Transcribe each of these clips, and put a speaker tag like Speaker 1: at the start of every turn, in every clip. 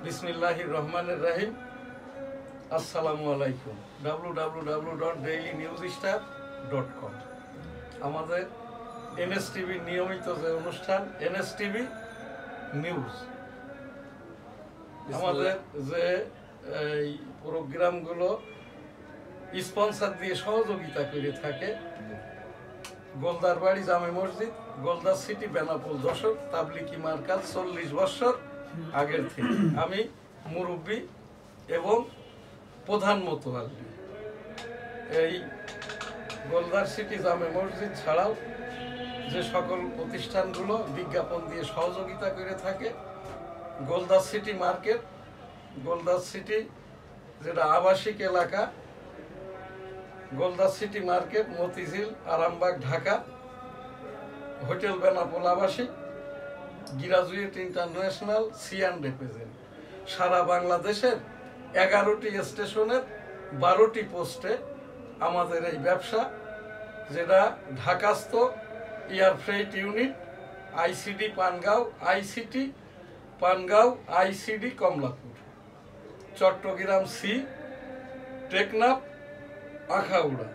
Speaker 1: বিসমিল্লাহির রহমানির রহিম। আসসালামু আলাইকুম। www.dailynewsstar.com আমাদের এনএসটিভি নিয়মিত যে অনুষ্ঠান এনএসটিভি নিউজ, আমাদের যে এই প্রোগ্রামগুলো স্পন্সর দিয়ে সহযোগিতা করে থাকে গোলদার বাড়ি জামে মসজিদ, গোলদার সিটি, বেনাপোল, যশোর, তাবলিকি মার্কাজ 40 বছর আগের থেকে আমি মুরব্বী এবং প্রধান মোতোয়াল্লি। এই গোলদার সিটি জামে মসজিদ ছাড়াও যে সকল প্রতিষ্ঠানগুলো বিজ্ঞাপন দিয়ে সহযোগিতা করে থাকে, Goldar city market, Goldar city যেটা আবাসিক এলাকা, Goldar city market, Motijheel, Arambagh, Dhaka, hotel Benapole আবাসিক, গ্রাজুয়েট ইন্টারন্যাশনাল, সিয়ান রিপ্রেজেন্ট, সারা বাংলাদেশের 11টি স্টেশনের 12টি পোস্টে আমাদের এই ব্যবসা, যেটা ঢাকাস্থ air freight unit, ICD Pangaon, ICT Pangaon, ICD Kamalapur, Chattogram sea, Teknaf, Akhaura,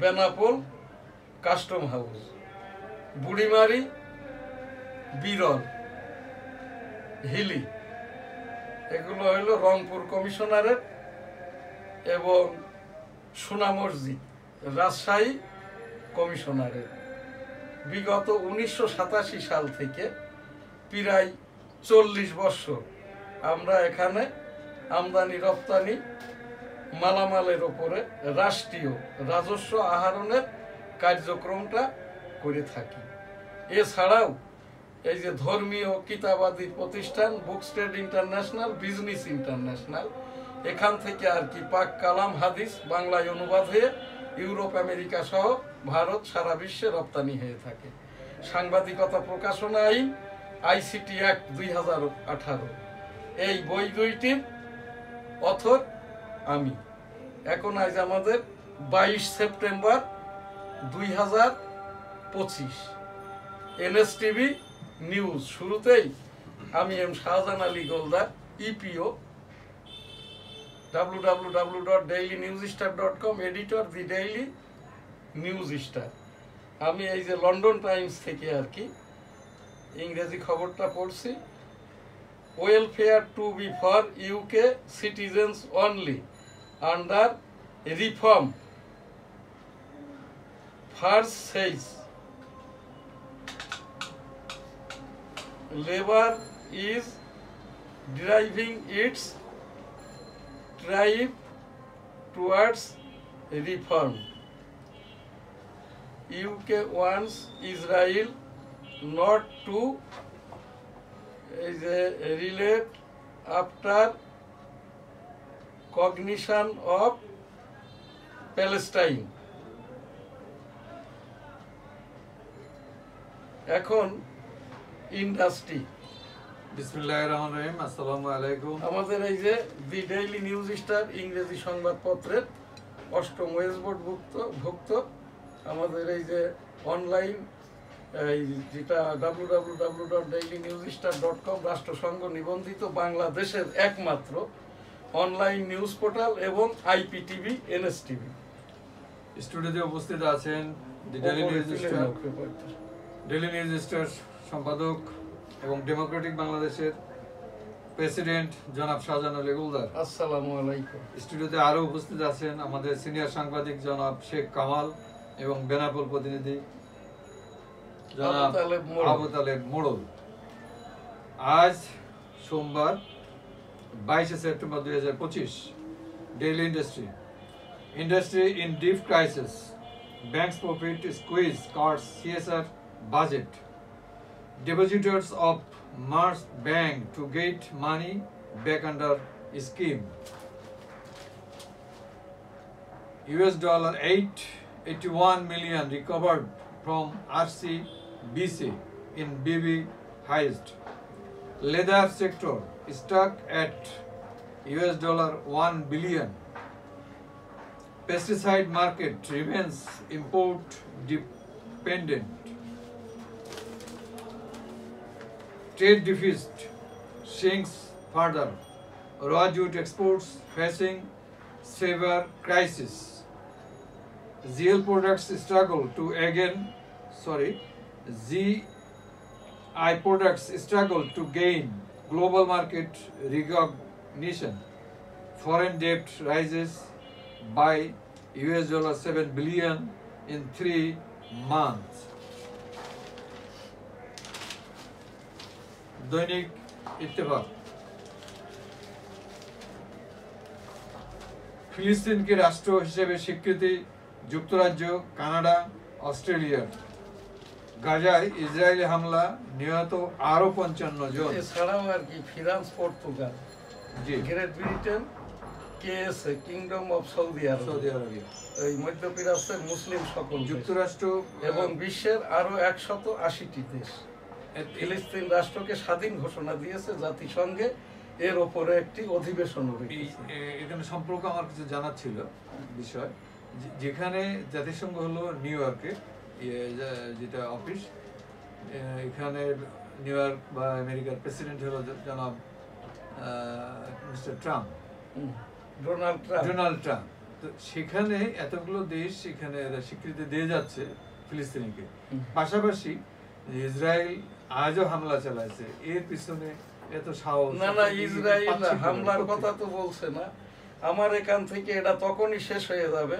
Speaker 1: Benapole custom house, Burimari, Biral, Hili, এগুলো হইল রংপুর কমিশনারেট, এবং সোনা মসজিদ রাজশাহী কমিশনারেট। বিগত 1987 সাল থেকে প্রায় 40 বছর আমরা এখানে আমদানি রপ্তানি মালামালের ওপরে রাষ্ট্রীয় রাজস্ব আহরণের কার্যক্রমটা করে থাকি। এছাড়াও এই যে ধর্মীয় কিতাবাদি প্রতিষ্ঠান books trade international, business international, এখান থেকে আর কি পাক কালাম হাদিস বাংলায় অনুবাদ হয়ে ইউরোপ, আমেরিকা সহ ভারত, সারা বিশ্বে রপ্তানি হয়ে থাকে। সাংবাদিকতা প্রকাশনা আইন, আইসিটি অ্যাক্ট 2018, এই বই দুইটির অথর আমি। এখন আজ আমাদের 22 সেপ্টেম্বর 2025, এনএসটিভি নিউজ। শুরুতেই আমি M Shahjahan Ali Goldar, EPO, www.dailynewsstar.com, editor the Daily News Star. আমি এই যে লন্ডন টাইমস থেকে আর কি ইংরেজি খবরটা পড়ছি। Welfare to be for UK citizens only under reform first says Labour is driving its tribe towards reform. UK wants Israel not to relate after cognition of Palestine. এখন industry.
Speaker 2: বিসমিল্লাহির রহমানির রহিম। আসসালামু আলাইকুম।
Speaker 1: আমাদের এই যে দি ডেইলি নিউজ স্টার ইংরেজি সংবাদপত্রের 8ম ওয়েজবোর্ড ভুক্ত আমাদের এই যে অনলাইন, এই যেটা www.dailynewsstar.com রাষ্ট্রসংঘ নিবন্ধিত বাংলাদেশের একমাত্র অনলাইন নিউজ পোর্টাল, এবং আইপিটিভি, এনএসটিভি।
Speaker 2: স্টুডিওতে উপস্থিত আছেন দি ডেইলি নিউজ স্টার সম্পাদক এবং ডেমোক্রেটিক বাংলাদেশের প্রেসিডেন্ট জনাব শাহজাহান আলী গোলদার।
Speaker 1: আসসালামু আলাইকুম।
Speaker 2: স্টুডিওতে আরো উপস্থিত আছেন আমাদের সিনিয়র সাংবাদিক জনাব শেখ কামাল এবং বেনাপোল প্রতিনিধি জনাব আবু তালেব মোড়ল। আজ সোমবার 22 September 2025। Daily industry in deep crisis, banks profit squeeze Katz CSR budget, depositors of Mars Bank to get money back under scheme. $881 million recovered from RCBC in BB heist. Leather sector stuck at $1 billion. Pesticide market remains import dependent. trade deficit sinks further. Raw jute exports facing severe crisis. GI products struggle to gain global market recognition. Foreign debt rises by $7 billion in 3 months. দৈনিক ইত্তেফাক ফিলিস্তিনকে রাষ্ট্র হিসেবে স্বীকৃতি যুক্তরাজ্য, Canada, অস্ট্রেলিয়ার। গাজায় Israeli হামলা, নিহত আরো 55 জন।
Speaker 1: এছাড়াও আর কি France, Portugal, great Britain, KSA kingdom of Saudi Arabia, এই মধ্যপ্রাচ্যের মুসলিম সকল
Speaker 2: যুক্তরাষ্ট্র
Speaker 1: এবং বিশ্বের আরো 180টি দেশ ফিলিস্তিন রাষ্ট্রকে স্বাধীন ঘোষণা দিয়েছে জাতিসংঘে। এর ওপরে একটি অধিবেশন
Speaker 2: এখানে সম্পর্ক আমার কিছু জানার ছিল বিষয়, যেখানে জাতিসংঘ হলো নিউ ইয়র্কে, যেটা অফিস, এখানে নিউ ইয়র্ক বা আমেরিকার প্রেসিডেন্ট হলো জনাব মিস্টার ট্রাম্প, ডোনাল্ড ট্রাম্প। তো সেখানে এতগুলো দেশ এখানে স্বীকৃতি দিয়ে যাচ্ছে ফিলিস্তিনিকে, পাশাপাশি ইসরায়েল আজও হামলা চালাইছে। এর পিছনে এত সাহস?
Speaker 1: না, ইসরায়েল হামলার কথা তো বলছে না। আমার এখান থেকে এটা তখনই শেষ হয়ে যাবে,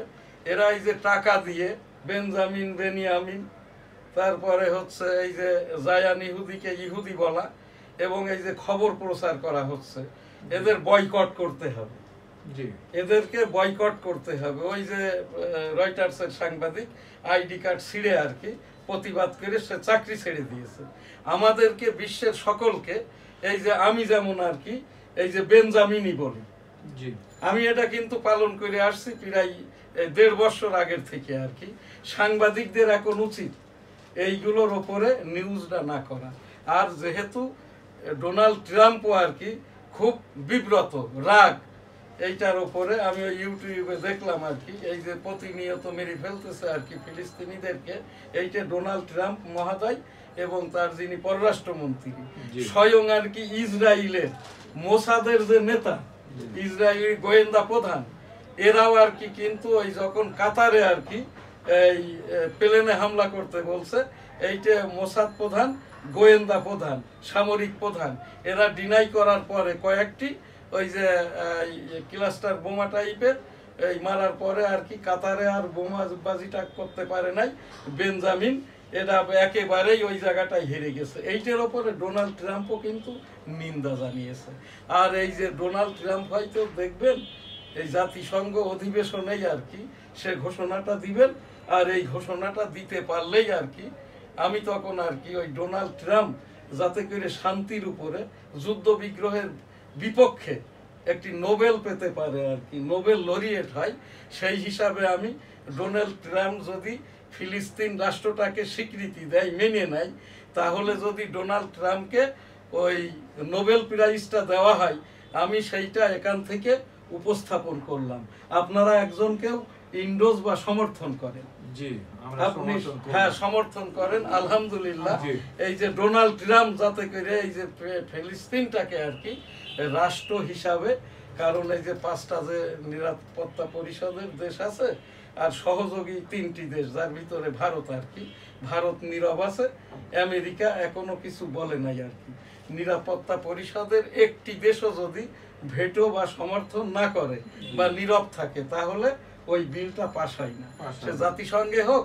Speaker 1: এরা এই যে টাকা দিয়ে বেনিয়ামিন, তারপরে হচ্ছে এই যে জায়ান ইহুদিকে ইহুদি বলা এবং এই যে খবর প্রচার করা হচ্ছে, এদের বয়কট করতে হবে। এদেরকে বয়কট করতে হবে। ওই যে রয়টার্সের সাংবাদিক আইডি কার্ড ছিঁড়ে আর কি প্রতিবাদ করে সে চাকরি ছেড়ে দিয়েছে। আমাদেরকে বিশ্বের সকলকে এই যে আমি যেমন আর কি এই যে বেঞ্জামিনই বলি, আমি এটা কিন্তু পালন করে আসছি প্রায় 1.5 বছর আগের থেকে আর কি। সাংবাদিকদের এখন উচিত এইগুলোর ওপরে নিউজটা না করা। আর যেহেতু ডোনাল্ড ট্রাম্পও আর কি খুব বিব্রত, রাগ, এইটার ওপরে আমি ইউটিউবে দেখলাম আর কি, এই যে প্রতিনিয়ত মেরে ফেলতেছে আর কি ফিলিস্তিনিদেরকে, এইটা ডোনাল্ড ট্রাম্প মহোদয় এবং তার যিনি পররাষ্ট্রমন্ত্রী স্বয়ং আর কি ইসরায়েলের মোসাদের যে নেতা, ইসরায়েলি গোয়েন্দা প্রধান, এরাও আর কি কিন্তু ওই যখন কাতারে আর কি এই প্লেনে হামলা করতে বলছে, এইটা মোসাদ প্রধান, গোয়েন্দা প্রধান, সামরিক প্রধান, এরা ডিনাই করার পরে কয়েকটি ওই যে ক্লাস্টার বোমা টাইপের এই মারার পরে আর কি কাতারে আর বোমা বাজিটা করতে পারে নাই বেঞ্জামিন, এটা একেবারেই ওই জায়গাটায় হেরে গেছে। এইটার ওপরে ডোনাল্ড ট্রাম্পও কিন্তু নিন্দা জানিয়েছে। আর এই যে ডোনাল্ড ট্রাম্প হয়তো দেখবেন এই জাতিসংঘ অধিবেশনেই আর কি সে ঘোষণাটা দিবেন, আর এই ঘোষণাটা দিতে পারলেই আর কি আমি তখন আর কি ওই ডোনাল্ড ট্রাম্প যাতে করে শান্তির উপরে যুদ্ধ বিগ্রহের বিপক্ষে একটি নোবেল পেতে পারে আর কি, নোবেল লরিয়েট হয়, সেই হিসাবে আমি ডোনাল্ড ট্রাম্প যদি ফিলিস্তিন রাষ্ট্রটাকে স্বীকৃতি দেয়, মেনে নেয়, তাহলে যদি ডোনাল্ড ট্রাম্পকে ওই নোবেল প্রাইজটা দেওয়া হয়, আমি সেইটা এখান থেকে উপস্থাপন করলাম। আপনারা একজনকেও ইন্ডোজ বা সমর্থন করেন? আপনি হ্যাঁ সমর্থন করেন, আলহামদুলিল্লাহ। এই যে ডোনাল্ড ট্রাম্প যাতে করে এই যে ফিলিস্তিনটাকে আর কি রাষ্ট্র হিসাবে, কারণ এই যে 5টা যে নিরাপত্তা পরিষদের দেশ আছে আর সহযোগী 3টি দেশ, যার ভিতরে ভারত আর কি, ভারত নীরব আছে, আমেরিকা এখনো কিছু বলে নাই আর কি। নিরাপত্তা পরিষদের একটি দেশও যদি ভেটো বা সমর্থন না করে বা নীরব থাকে, তাহলে ওই বিলটা পাস হয় না। সে জাতিসংঘে হোক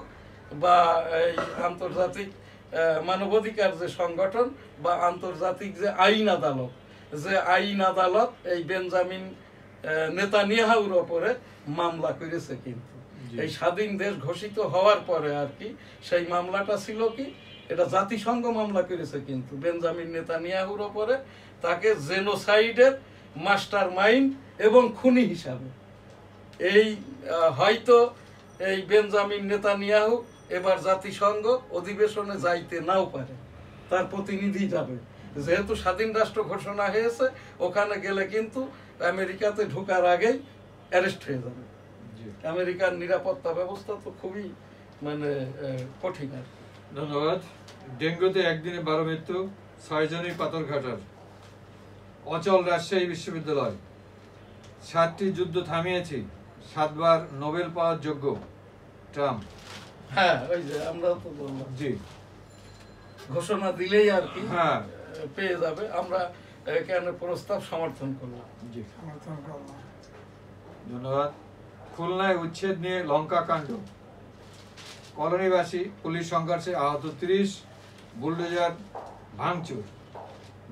Speaker 1: বা এই আন্তর্জাতিক মানবাধিকার যে সংগঠন বা আন্তর্জাতিক যে আইন আদালত, যে আইন আদালত এই বেঞ্জামিন নেতানিয়াহুর ওপরে মামলা করেছে, কিন্তু এই স্বাধীন দেশ ঘোষিত হওয়ার পরে আর কি সেই মামলাটা ছিল কি, এটা জাতিসংঘ মামলা করেছে কিন্তু বেঞ্জামিন নেতানিয়াহুর ওপরে, তাকে জেনোসাইডের মাস্টার মাইন্ড এবং খুনি হিসাবে। এই হয়তো এই বেঞ্জামিন নেতানিয়াহু এবার জাতিসংঘ অধিবেশনে যাইতে নাও পারে, তার প্রতিনিধি যাবে, যেহেতু স্বাধীন রাষ্ট্র ঘোষণা হয়েছে, ওখানে গেলে কিন্তু আমেরিকাতে ঢোকার আগেই অ্যারেস্ট হয়ে যাবে। আমেরিকার নিরাপত্তা ব্যবস্থা তো খুবই মানে কঠিন।
Speaker 2: ধন্যবাদ। ডেঙ্গুতে একদিনে 12 মৃত্যু, 6 জনই পাথরঘাটার। অচল রাজশাহী বিশ্ববিদ্যালয়। 7টি যুদ্ধ থামিয়েছি, 7 বার নোবেল পাওয়ার যোগ্য ট্রাম্প।
Speaker 1: হ্যাঁ, ওই যে আমরা তো বললাম
Speaker 2: জি,
Speaker 1: ঘোষণা দিলেই আর কি
Speaker 2: হ্যাঁ,
Speaker 1: পেয়ে যাবে। আমরা কেন প্রস্তাব সমর্থন করলাম।
Speaker 2: জি, ধন্যবাদ। খুলনায় উচ্ছেদ নিয়ে লঙ্কা কাণ্ড। কলোনিবাসী পুলিশ সংঘর্ষে আহত 30, বুলডোজার ভাঙচুর।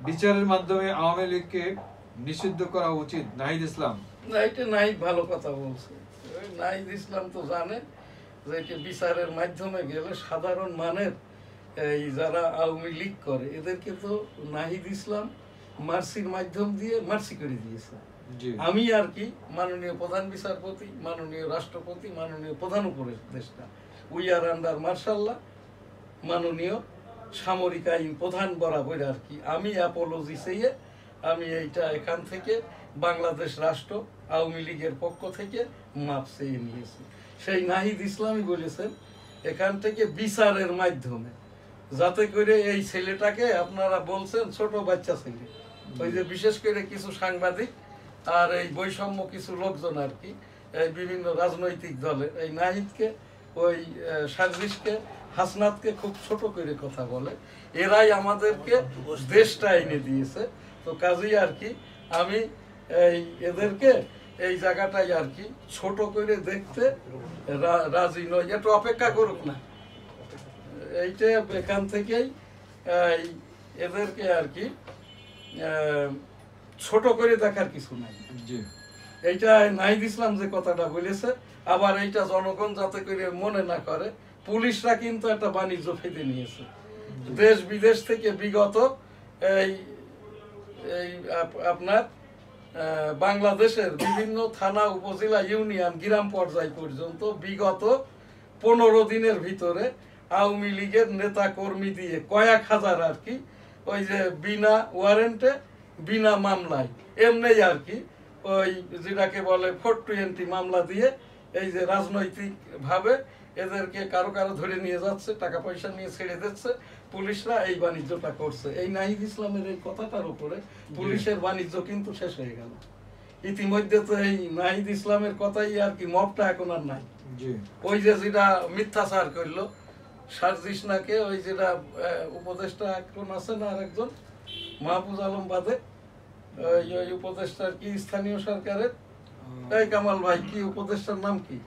Speaker 2: বিচারের মাধ্যমে আওয়ামী লীগকে নিষিদ্ধ করা উচিত, নাহিদ ইসলাম।
Speaker 1: না, এটা নাহিদ ভালো কথা বলছে। নাহিদ ইসলাম তো জানে যে এটা বিচারের মাধ্যমে গেলে সাধারণ মানের এই যারা আওয়ামী লীগ করে এদেরকে তো নাহিদ ইসলাম মার্সির মাধ্যম দিয়ে মার্সি করে দিয়েছে। আমি আর কি মাননীয় প্রধান বিচারপতি, মাননীয় রাষ্ট্রপতি, মাননীয় প্রধান উপদেষ্টা, উই আর আন্ডার মার্শাল্লাহ, মাননীয় সামরিক আইন প্রধান বরাবর আর কি আমি অ্যাপোলজি চেয়ে আমি এইটা এখান থেকে বাংলাদেশ রাষ্ট্র আওয়ামী লীগের পক্ষ থেকে মাপ চেয়ে নিয়েছি। সেই নাহিদ ইসলামই বলেছেন এখান থেকে বিচারের মাধ্যমে যাতে করে এই ছেলেটাকে আপনারা বলছেন ছোট বাচ্চা ছেলে, ওই যে বিশেষ করে কিছু সাংবাদিক আর এই বৈষম্য কিছু লোকজন আর কি এই বিভিন্ন রাজনৈতিক দলের এই নাহিদকে, ওই সার্জিসকে, হাসনাতকে খুব ছোট করে কথা বলে। এরাই আমাদেরকে দেশটা এনে দিয়েছে। তো কাজেই আর কি আমি এই এদেরকে এই জায়গাটাই আর কি ছোট করে দেখতে রাজি নয়। একটু অপেক্ষা করুক না, এইটা এখান থেকেই এদেরকে আর কি ছোট করে দেখার কিছু নাই। এইটা নাহিদ ইসলাম যে কথাটা বলেছে, আবার এইটা জনগণ যাতে করে মনে না করে, পুলিশরা কিন্তু একটা বাণিজ্য ফেঁদে নিয়েছে। দেশ বিদেশ থেকে বিগত এই আপনার বাংলাদেশের বিভিন্ন থানা, উপজেলা, ইউনিয়ন, গ্রাম পর্যায় পর্যন্ত বিগত 15 দিনের ভিতরে আওয়ামী লীগের নেতা কর্মী দিয়ে কয়েক হাজার আর কি ওই যে বিনা ওয়ারেন্টে বিনা মামলায় এমনি আর কি ওই যেটাকে বলে 420 মামলা দিয়ে এই যে রাজনৈতিক ভাবে এদেরকে কারো কারো ধরে নিয়ে যাচ্ছে, টাকা পয়সা নিয়ে ছেড়ে দিচ্ছে। পুলিশরা এই বাণিজ্যটা করছে। এই নাহিদ ইসলামের এই কথাটার উপরে পুলিশের বাণিজ্য কিন্তু শেষ হয়ে গেল ইতিমধ্যে। তো এই নাহিদ ইসলামের কথাই আর কি মবটা এখন আর নাই। ওই যে যেটা মিথ্যাচার করলো সার্জিসনাকে, ওই যেটা উপদেষ্টা এখন আছে না আরেকজন মাহফুজ আলম বাদে, ওই উপদেষ্টার কি স্থানীয় সরকারের এই কামাল ভাই, কি উপদেষ্টার নাম কি,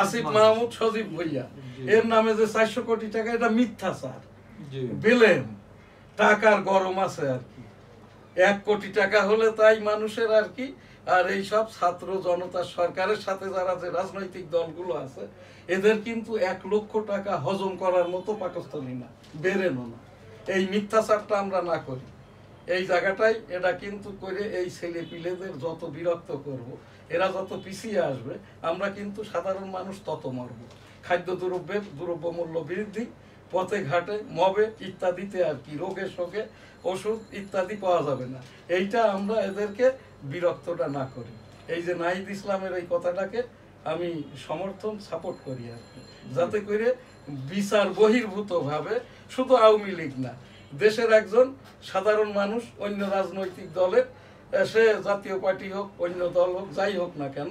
Speaker 1: আসিফ মাহমুদ সজীব ভইয়া, এর নামে যে 400 কোটি টাকা, এটা মিথ্যাচার। বিলেন টাকার গরম আছে আর কি, 1 কোটি টাকা হলে তাই মানুষের আর কি। আর এই সব ছাত্র জনতা সরকারের সাথে যারা যে রাজনৈতিক দলগুলো আছে এদের কিন্তু 1 লক্ষ টাকা হজম করার মতো পাকস্থলী না, বেরেনো না। এই মিথ্যাচারটা আমরা না করি এই জায়গাটাই, এটা কিন্তু করে এই ছেলে পিলেদের যত বিরক্ত করব, এরা যত পিছিয়ে আসবে, আমরা কিন্তু সাধারণ মানুষ তত মরব। খাদ্য দ্রব্যের দ্রব্যমূল্য বৃদ্ধি, পথে ঘাটে মবে ইত্যাদিতে আর কি রোগে শোকে ওষুধ ইত্যাদি পাওয়া যাবে না। এইটা আমরা এদেরকে বিরক্তটা না করি। এই যে নাহিদ ইসলামের এই কথাটাকে আমি সমর্থন সাপোর্ট করি আর কি, যাতে করে বিচার বহির্ভূত ভাবে শুধু আওয়ামী লীগ না, দেশের একজন সাধারণ মানুষ অন্য রাজনৈতিক দলের, সে জাতীয় পার্টি হোক অন্য দল হোক যাই হোক না কেন,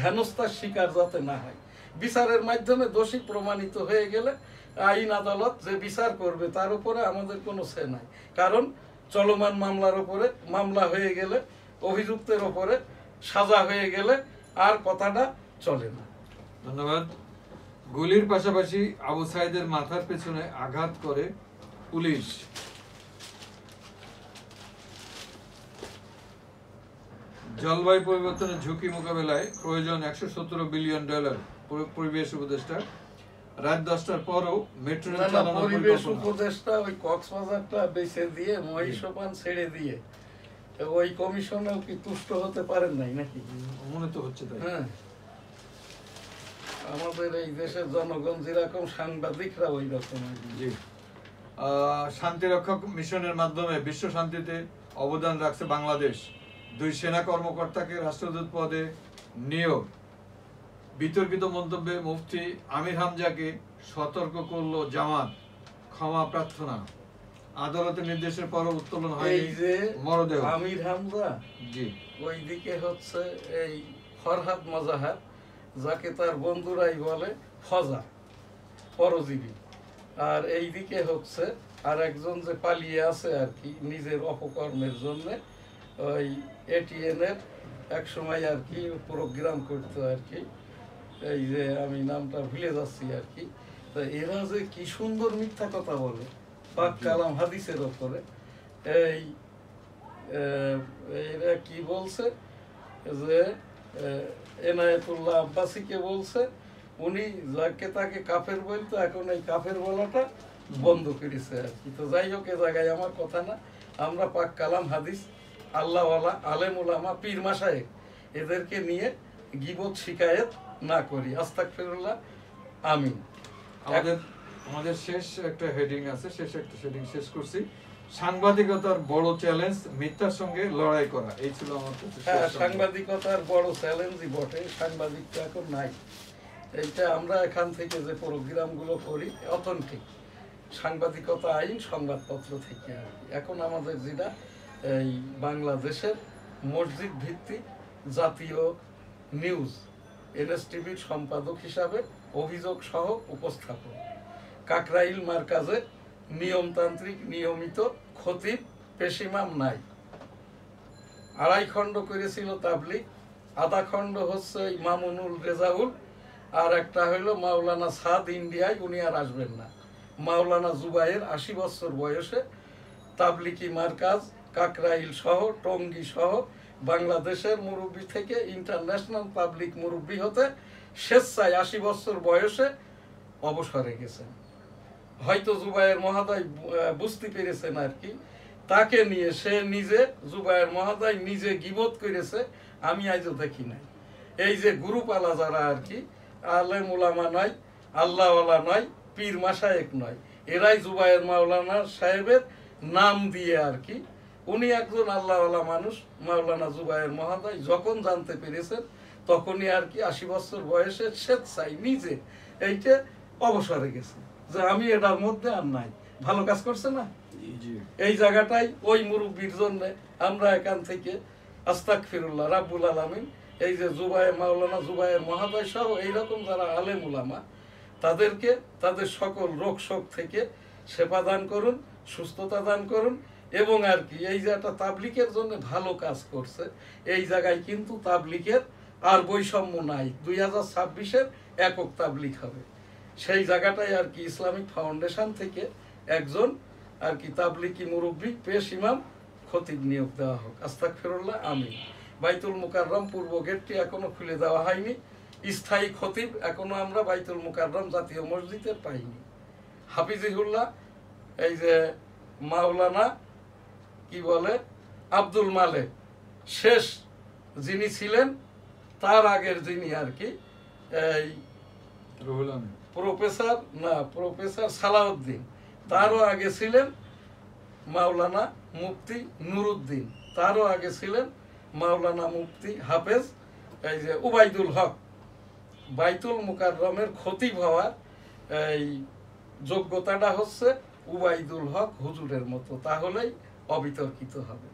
Speaker 1: হেনস্থার শিকার যাতে না হয়। বিচারের মাধ্যমে দোষী প্রমাণিত হয়ে গেলে আইন আদালত যে বিচার করবে তার উপরে আমাদের কোনো সে নাই। কারণ চলমান মামলার উপরে, মামলা হয়ে গেলে অভিযুক্তের উপরে সাজা হয়ে গেলে আর কথাটা চলে না।
Speaker 2: ধন্যবাদ। গুলির পাশাপাশি আবু সাইদের মাথার পেছনে আঘাত করে পুলিশ। জলবায়ু পরিবর্তনের ঝুঁকি মোকাবেলায় প্রয়োজন $117 বিলিয়ন, পরিবেশ উপদেষ্টা। রাত 10টার পরও মেট্রো রেল চালানোর
Speaker 1: পরিবেশ উপদেষ্টা ওই কক্সবাজারটা বেছে দিয়ে মহিষপান ছেড়ে দিয়ে ওই কমিশনেও কি তুষ্ট হতে পারেন নাই নাকি?
Speaker 2: মনে তো হচ্ছে তাই।
Speaker 1: হ্যাঁ, আমাদের এই দেশের জনগণ যেরকম, সাংবাদিকরা ওই রকম।
Speaker 2: জি, শান্তিরক্ষক মিশনের মাধ্যমে বিশ্ব শান্তিতে অবদান রাখছে বাংলাদেশ। 2 সেনা কর্মকর্তাকে রাষ্ট্রদূত পদে নিয়োগ। বিতর্কিত মন্তব্যে মুফতি আমির হামজাকে সতর্ক করলো জামাত, ক্ষমা প্রার্থনা। আদালতের নির্দেশের পর উত্তোলন হয়
Speaker 1: এই যে
Speaker 2: মরদেহ।
Speaker 1: আমির হামজা,
Speaker 2: জি,
Speaker 1: ওইদিকে হচ্ছে এই ফরহাদ মজাহার, যাকে তার বন্ধুরাই বলে ফজা, পরজীবী। আর এইদিকে হচ্ছে আর একজন যে পালিয়ে আছে আর কি নিজের অপকর্মের জন্য, ওই এটিএন এর এক সময় আর কি প্রোগ্রাম করতো আর কি, এই যে আমি নামটা ভুলে যাচ্ছি আর কি। তো এরা যে কি সুন্দর মিথ্যা কথা বলে পাক কালাম হাদিসের ওপরে। এই এরা কি বলছে যে এনায়েতুল্লাহ আব্বাসীকে বলছে উনি যাকে তাকে কাফের বলতো, এখন এই কাফের বলাটা বন্ধ করেছে আর কি। তো যাই হোক, এ জায়গায় আমার কথা না। আমরা পাক কালাম হাদিস, আল্লাহওয়ালা, আলেম উলামা, পীর মাশায়েখ এদেরকে নিয়ে গীবত শিকায়েত না করি। আস্তাগফিরুল্লাহ, আমিন।
Speaker 2: আমাদের শেষ একটা হেডিং আছে, শেষ একটা হেডিং শেষ করছি, সাংবাদিকতার বড় চ্যালেঞ্জ মিথ্যার সঙ্গে লড়াই করা। এই ছিল আমার কাছে।
Speaker 1: হ্যাঁ, সাংবাদিকতার বড় চ্যালেঞ্জই বটে। সাংবাদিক তো এখন নাই। এইটা আমরা এখান থেকে যে প্রোগ্রামগুলো করি অথেন্টিক সাংবাদিকতা আইন সংবাদপত্র থেকে আর কি। এখন আমাদের যেটা এই বাংলাদেশের মসজিদ ভিত্তিক জাতীয় নিউজ এনএসটিভির সম্পাদক হিসাবে অভিযোগ সহ উপস্থাপন। কাকরাইল মার্কাজে নিয়মতান্ত্রিক নিয়মিত খতিব পেশিমাম নাই। 2.5 খণ্ড করেছিল তাবলিগ, আধা খণ্ড হচ্ছে মামুনুল রেজাউল, আর একটা হইল মাওলানা সাদ ইন্ডিয়ায়, উনি আর আসবেন না। মাওলানা জুবাইর 80 বছর বয়সে তাবলিকি মার্কাজ কাকরাইল সহ টঙ্গী সহ বাংলাদেশের মুরব্বী থেকে ইন্টারন্যাশনাল পাবলিক মুরব্বী হতে স্বেচ্ছায় 80 বছর বয়সে অবসরে গেছেন। হয়তো জুবাইর মহোদয় বুঝতে পেরেছেন আর কি, তাকে নিয়ে সে নিজে, জুবাইর মহোদয় নিজে গীবত করেছে, আমি আজও দেখি নাই। এই যে গ্রুপালা যারা আর কি, আলেম উলামা নয়, আল্লাহওয়ালা নয়, পীর মাশায়েখ নয়, এরাই জুবাইর মাওলানা সাহেবের নাম দিয়ে আর কি, উনি একজন আল্লাহওয়ালা মানুষ, মাওলানা জুবাইর মহোদয় যখন জানতে পেরেছেন তখনই আর কি 80 বছর বয়সে স্বেচ্ছায় নিজে এইটা অবসরে গেছে, যে আমি এটার মধ্যে আর নাই। ভালো কাজ করছে না? এই জায়গাটাই ওই মুরব্বীর জন্য আমরা এখান থেকে আস্তাগফিরুল্লাহ রাব্বুল আলামিন, এই যে জুবাইর মাওলানা জুবাইর মহোদয় সহ এইরকম যারা আলেম উলামা, তাদেরকে তাদের সকল রোগ শোক থেকে সেবা দান করুন, সুস্থতা দান করুন। এবং আর কি এই যে একটা তাবলিগের জন্য ভালো কাজ করছে, এই জায়গায় কিন্তু তাবলিগের আর বৈষম্য নাই। 2026-এর একক তাবলিগ হবে, সেই জায়গাটাই আর কি ইসলামিক ফাউন্ডেশন থেকে একজন আর কি তাবলিগি মুরব্বী পেশ ইমাম খতিব নিয়োগ দেওয়া হোক। আস্তাগফিরুল্লাহ, আমিন। বাইতুল মুকাররম পূর্ব গেটটি এখনো খুলে দেওয়া হয়নি। স্থায়ী খতিব এখনো আমরা বাইতুল মুকাররম জাতীয় মসজিদে পাইনি। হাফিজিহুল্লাহ, এই যে মাওলানা কি বলে আব্দুল মালেক, শেষ যিনি ছিলেন, তার আগের যিনি আর কি এই প্রফেসর সালাউদ্দিন, তারও আগে ছিলেন মাওলানা মুফতি নুরুদ্দিন, তারও আগে ছিলেন মাওলানা মুফতি হাফেজ এই যে উবাইদুল হক। বাইতুল মুকাররমের খতিব হওয়ার এই যোগ্যতাটা হচ্ছে উবাইদুল হক হুজুরের মতো, তাহলেই অবিতর্কিত হবে।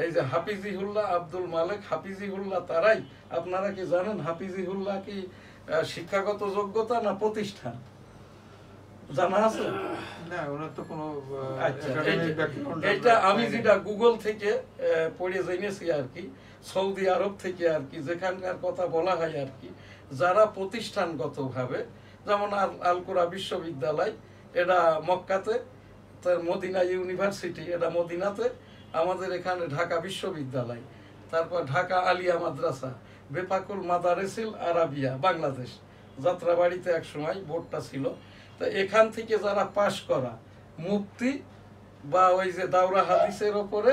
Speaker 1: এই যে হাফিজিহুল্লাহ আব্দুল মালেক, হাফিজিহুল্লাহ তারাই, আপনারা কি জানেন হাফিজিহুল্লাহ কি শিক্ষাগত যোগ্যতা না প্রতিষ্ঠান জানা আছে?
Speaker 2: না, ওনার তো কোনো
Speaker 1: এইটা আমি যেটা গুগল থেকে পড়ে জেনেছি আর কি, সৌদি আরব থেকে আর কি, যেখানকার কথা বলা হয় আর কি, যারা প্রতিষ্ঠানগতভাবে, যেমন আল কোরআন বিশ্ববিদ্যালয় এটা মক্কাতে, তার মদিনা ইউনিভার্সিটি এটা মদিনাতে, আমাদের এখানে ঢাকা বিশ্ববিদ্যালয়, তারপর ঢাকা আলিয়া মাদ্রাসা, বেফাকুল মাদারেসিল আরাবিয়া বাংলাদেশ, যাত্রাবাড়িতে এক সময় বোর্ডটা ছিল। তো এখান থেকে যারা পাশ করা মুফতি বা ওই যে দাওরা হাদিসের ওপরে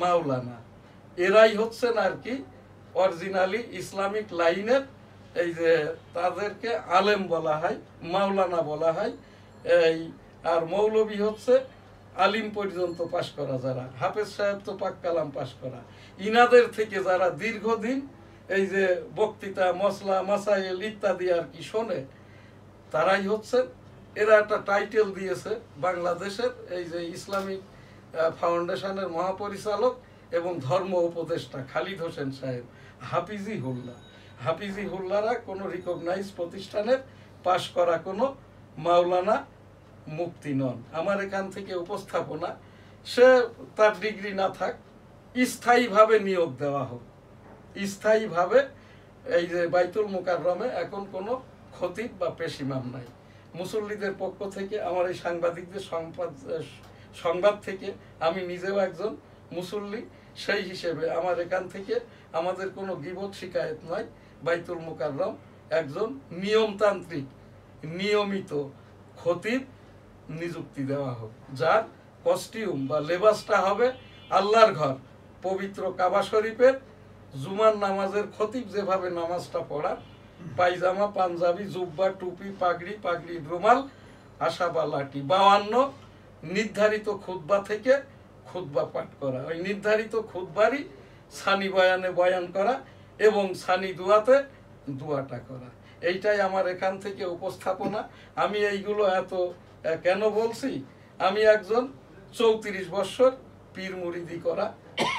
Speaker 1: মাওলানা, এরাই হচ্ছেন আর কি অরিজিনালি ইসলামিক লাইনের, এই যে তাদেরকে আলেম বলা হয়, মাওলানা বলা হয়। এই আর মৌলবী হচ্ছে আলিম পর্যন্ত পাশ করা যারা, হাফেজ সাহেব তো পাক কালাম পাশ করা। ইনাদের থেকে যারা দীর্ঘদিন এই যে বক্তৃতা, মসলা, মাসাইল ইত্যাদি আর কি শোনে, তারাই হচ্ছেন এরা একটা টাইটেল দিয়েছে বাংলাদেশের এই যে ইসলামিক ফাউন্ডেশনের মহাপরিচালক এবং ধর্ম উপদেষ্টা খালিদ হোসেন সাহেব হাফিজি হুল্লা। হাফিজি হুল্লারা কোনো রিকগনাইজ প্রতিষ্ঠানের পাশ করা কোনো মাওলানা মুফতি নন। আমার এখান থেকে উপস্থাপনা, সে তার ডিগ্রি না থাক, স্থায়ীভাবে নিয়োগ দেওয়া হোক। স্থায়ীভাবে এই যে বাইতুল মুকাররমে এখন কোনো খতিব বা পেশিমাম নাই। মুসল্লিদের পক্ষ থেকে আমার এই সাংবাদিকদের সংবাদ থেকে আমি নিজেও একজন মুসল্লি, সেই হিসেবে আমার এখান থেকে আমাদের কোনো গীবত শিকায়েত নয়। বাইতুল মুকাররম একজন নিয়মতান্ত্রিক নিয়মিত খতিব নিযুক্তি দেওয়া হোক, যার কস্টিউম বা লেবাসটা হবে আল্লাহর ঘর পবিত্র কাবা শরীফের জুমার নামাজের খতিব যেভাবে নামাজটা পড়া, পায়জামা, পাঞ্জাবি, জুব্বা, টুপি, পাগড়ি, রুমাল, আশা বা লাঠি, 52 নির্ধারিত খুতবা থেকে খুতবা পাঠ করা, ওই নির্ধারিত খুতবারই সানি বয়ানে বয়ান করা এবং সানি দুয়াতে দুয়াটা করা। এইটাই আমার এখান থেকে উপস্থাপনা। আমি এইগুলো এত কেন বলছি, আমি একজন 34 বৎসর পীর মুরিদি করা,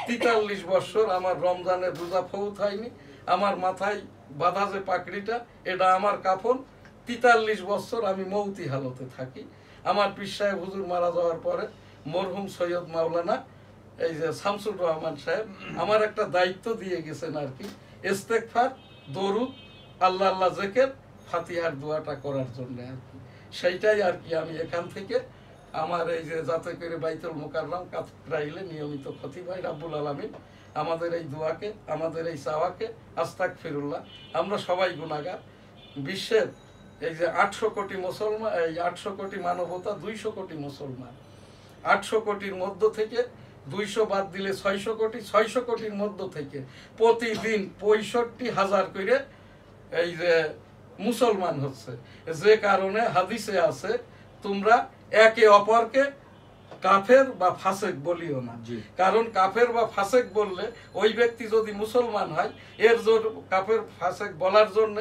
Speaker 1: 43 বৎসর আমার রমজানের রোজা ফৌত হয়নি, আমার মাথায় বাঁধা যে পাকড়িটা এটা আমার কাফন, 43 বৎসর আমি মৌতি হালতে থাকি। আমার পীর সাহেব হুজুর মারা যাওয়ার পরে মরহুম সৈয়দ মাওলানা এই যে শামসুর রহমান সাহেব আমার একটা দায়িত্ব দিয়ে গেছেন আর কি, ইস্তেগফার, দরুদ, আল্লাহ আল্লাহ জিকির, ফাতিহার দোয়াটা করার জন্য আর কি। সেইটাই আর কি আমি এখান থেকে আমার এই যে যাতে করে বাইতুল মুকাররম কাতরাইলে নিয়মিত খতিব হয়, রাব্বুল আলামিন আমাদের এই দোয়াকে, আমাদের এই চাওয়াকে, আস্তাগফিরুল্লাহ, আমরা সবাই গুনাহগার। বিশ্বের এই যে 800 কোটি মুসলমান, এই 800 কোটি মানবতা, 200 কোটি মুসলমান, 800 কোটির মধ্য থেকে 200 বাদ দিলে 600 কোটি, 600 কোটির মধ্য থেকে প্রতিদিন 65,000 করে এই যে মুসলমান হচ্ছে, যে কারণে হাদিসে আছে তোমরা একে অপরকে কাফের বা ফাসেক বলিও না। কারণ কাফের বা ফাসেক বললে ওই ব্যক্তি যদি মুসলমান হয়, এর জোর কাফের ফাসেক বলার জন্য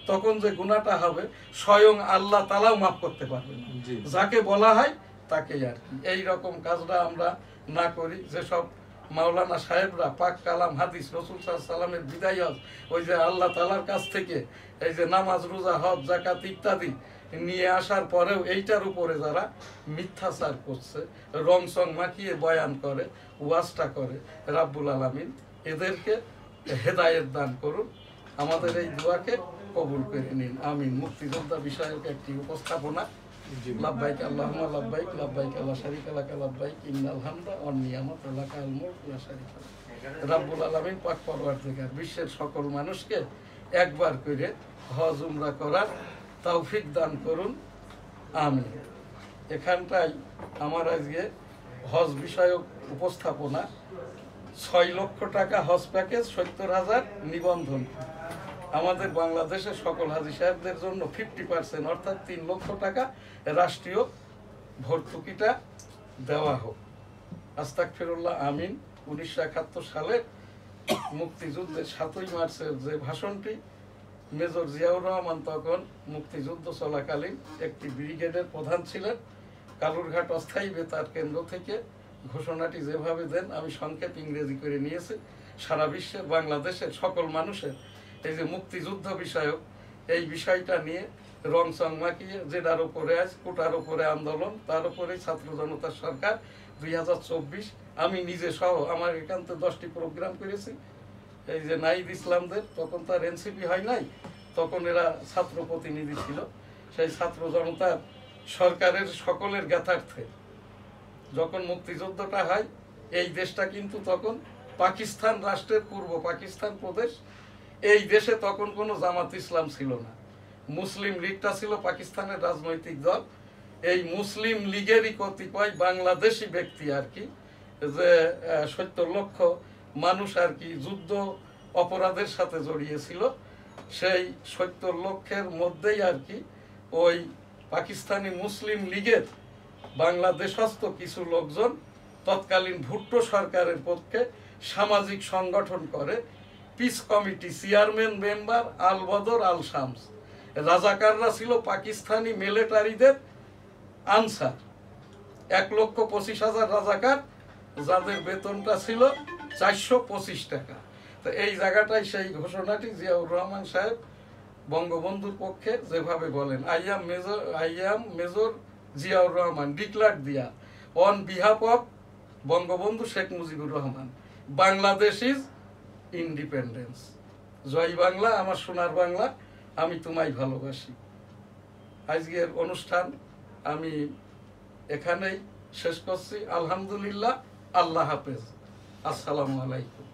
Speaker 1: তখন যে গুনাহটা হবে স্বয়ং আল্লাহ তাআলাও মাফ করতে পারবে না, যাকে বলা হয় তাকেই আর কি। এই রকম কাজটা আমরা না করি। যেসব মাওলানা সাহেবরা পাক কালাম হাদিস রাসূল সাল্লাল্লাহু আলাইহি ওয়াসাল্লামের বিদায় হজ, ওই যে আল্লাহ তাআলার কাছ থেকে এই যে নামাজ, রোজা, হজ, যাকাত ইত্যাদি নিয়ে আসার পরেও এইটার উপরে যারা মিথ্যাচার করছে, রং সং মাখিয়ে বয়ান করে, ওয়াজটা করে, রাব্বুল আলামিন এদেরকে হেদায়েত দান করুন। আমাদের এই দোয়াকে কবুল করে নিন, আমিন। মুক্তিযোদ্ধা বিষয়ক একটি উপস্থাপনা। লাব্বাইক আল্লাহুম্মা লাব্বাইক, লাব্বাইক লা শারীকা লাক, লাব্বাইক ইন্নাল হামদা ওয়ান নিয়ামাত লাকাল মুলক লা শারীকা লাক। রাব্বুল আলামিন পাক পরওয়ারদিগার বিশ্বের সকল মানুষকে একবার করে হজ উমরা করার তৌফিক দান করুন, আমিন। এখানটাই আমার আজকে হজ বিষয়ক উপস্থাপনা। 6 লক্ষ টাকা হজ প্যাকেজ, 70,000 নিবন্ধন। আমাদের বাংলাদেশের সকল হাজী সাহেবদের জন্য 50% অর্থাৎ 3 লক্ষ টাকা রাষ্ট্রীয় ভর্তুকিটা দেওয়া হোক। আস্তাগফিরুল্লাহ, আমিন। 1971 সালে মুক্তিযুদ্ধের 7ই মার্চের যে ভাষণটি মেজর জিয়াউর রহমান তখন মুক্তিযুদ্ধ চলাকালীন একটি ব্রিগেডের প্রধান ছিলেন, কালুরঘাট অস্থায়ী বেতার কেন্দ্র থেকে ঘোষণাটি যেভাবে দেন আমি সংক্ষেপ ইংরেজি করে নিয়েছি। সারা বিশ্বের বাংলাদেশের সকল মানুষের এই যে মুক্তিযুদ্ধ বিষয়ক এই বিষয়টা নিয়ে রং চং মাখিয়ে, যেটার উপরে আজ কোটার উপরে আন্দোলন, তার উপরে ছাত্র জনতার সরকার 2024, আমি নিজে সহ আমার এখান থেকে 10টি প্রোগ্রাম করেছি। এই যে নাইদ ইসলামদের তখন তার এনসিপি হয় নাই, তখন এরা ছাত্র প্রতিনিধি ছিল, সেই ছাত্র জনতার সরকারের সকলের জ্ঞাতার্থে যখন মুক্তিযুদ্ধটা হয়, এই দেশটা কিন্তু তখন পাকিস্তান রাষ্ট্রের পূর্ব পাকিস্তান প্রদেশ। এই দেশে তখন কোনো জামাত ইসলাম ছিল না, মুসলিম লীগটা ছিল পাকিস্তানের রাজনৈতিক দল। এই মুসলিম লীগেরই কতিপয় বাংলাদেশি ব্যক্তি আর কি, যে 70 লক্ষ মানুষ আর কি যুদ্ধ অপরাধের সাথে জড়িয়েছিল, সেই 70 লক্ষের মধ্যেই আর কি ওই পাকিস্তানি মুসলিম লীগের বাংলাদেশস্থ কিছু লোকজন তৎকালীন ভুট্টো সরকারের পক্ষে সামাজিক সংগঠন করে। পিস কমিটি চেয়ারম্যান মেম্বার আল বদর আল শামস। রাজাকাররা ছিল পাকিস্তানি মিলিটারিদের আনসার 1,25,000 রাজাকার, যাদের বেতনটা ছিল 425 টাকা। তো এই জায়গাটাই সেই ঘোষণাটি জিয়াউর রহমান সাহেব বঙ্গবন্ধুর পক্ষে যেভাবে বলেন, I am major Ziaur Rahman declare দিয়া on behalf of Bangabandhu Sheikh Mujibur Rahman, Bangladesh is independence. জয় বাংলা, আমার সোনার বাংলা, আমি তোমায় ভালোবাসি। আজকের অনুষ্ঠান আমি এখানেই শেষ করছি। আলহামদুলিল্লাহ, আল্লাহ হাফেজ, আসসালামু আলাইকুম।